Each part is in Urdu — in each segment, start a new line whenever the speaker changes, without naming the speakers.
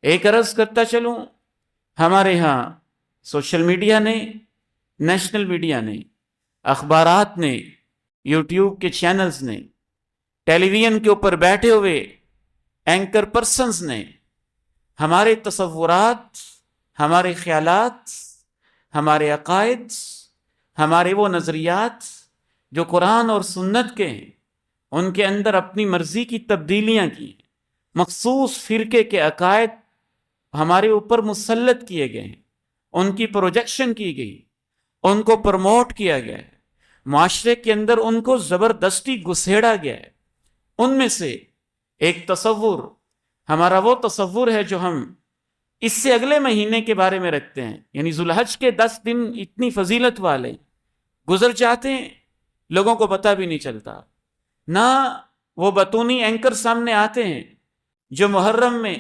ایک عرض کرتا چلوں، ہمارے ہاں سوشل میڈیا نے، نیشنل میڈیا نے، اخبارات نے، یوٹیوب کے چینلز نے، ٹیلی ویژن کے اوپر بیٹھے ہوئے اینکر پرسنز نے ہمارے تصورات، ہمارے خیالات، ہمارے عقائد، ہمارے وہ نظریات جو قرآن اور سنت کے ہیں، ان کے اندر اپنی مرضی کی تبدیلیاں کی، مخصوص فرقے کے عقائد ہمارے اوپر مسلط کیے گئے ہیں، ان کی پروجیکشن کی گئی، ان کو پروموٹ کیا گیا ہے، معاشرے کے اندر ان کو زبردستی گھسیڑا گیا ہے۔ ان میں سے ایک تصور، ہمارا وہ تصور ہے جو ہم اس سے اگلے مہینے کے بارے میں رکھتے ہیں، یعنی ذوالحج کے 10 دن اتنی فضیلت والے گزر جاتے ہیں، لوگوں کو پتہ بھی نہیں چلتا، نہ وہ بطونی اینکر سامنے آتے ہیں جو محرم میں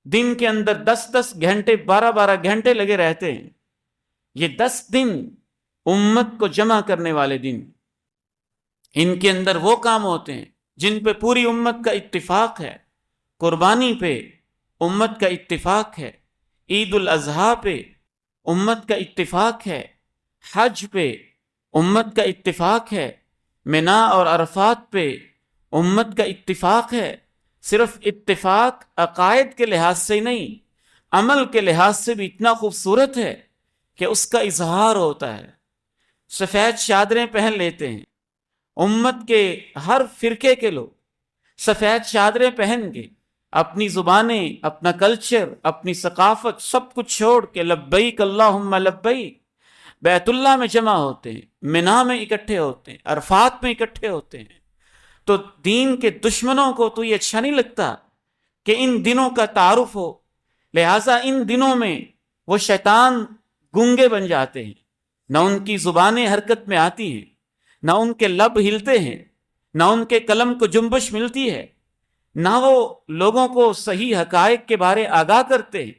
دن کے اندر 10 گھنٹے 12 گھنٹے لگے رہتے ہیں۔ یہ 10 دن امت کو جمع کرنے والے دن، ان کے اندر وہ کام ہوتے ہیں جن پہ پوری امت کا اتفاق ہے۔ قربانی پہ امت کا اتفاق ہے، عید الاضحیٰ پہ امت کا اتفاق ہے، حج پہ امت کا اتفاق ہے، منا اور عرفات پہ امت کا اتفاق ہے۔ صرف اتفاق عقائد کے لحاظ سے نہیں، عمل کے لحاظ سے بھی اتنا خوبصورت ہے کہ اس کا اظہار ہوتا ہے۔ سفید چادریں پہن لیتے ہیں امت کے ہر فرقے کے لوگ، سفید چادریں پہن کے اپنی زبانیں، اپنا کلچر، اپنی ثقافت سب کچھ چھوڑ کے لبیک اللہم لبیک بیت اللہ میں جمع ہوتے ہیں، منا میں اکٹھے ہوتے ہیں، عرفات میں اکٹھے ہوتے ہیں۔ تو دین کے دشمنوں کو تو یہ اچھا نہیں لگتا کہ ان دنوں کا تعارف ہو، لہٰذا ان دنوں میں وہ شیطان گونگے بن جاتے ہیں، نہ ان کی زبانیں حرکت میں آتی ہیں، نہ ان کے لب ہلتے ہیں، نہ ان کے قلم کو جنبش ملتی ہے، نہ وہ لوگوں کو صحیح حقائق کے بارے آگاہ کرتے ہیں۔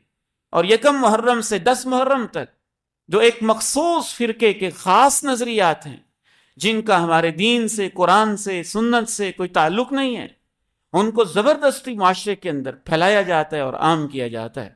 اور یکم محرم سے 10 محرم تک جو ایک مخصوص فرقے کے خاص نظریات ہیں جن کا ہمارے دین سے، قرآن سے، سنت سے کوئی تعلق نہیں ہے، ان کو زبردستی معاشرے کے اندر پھیلایا جاتا ہے اور عام کیا جاتا ہے۔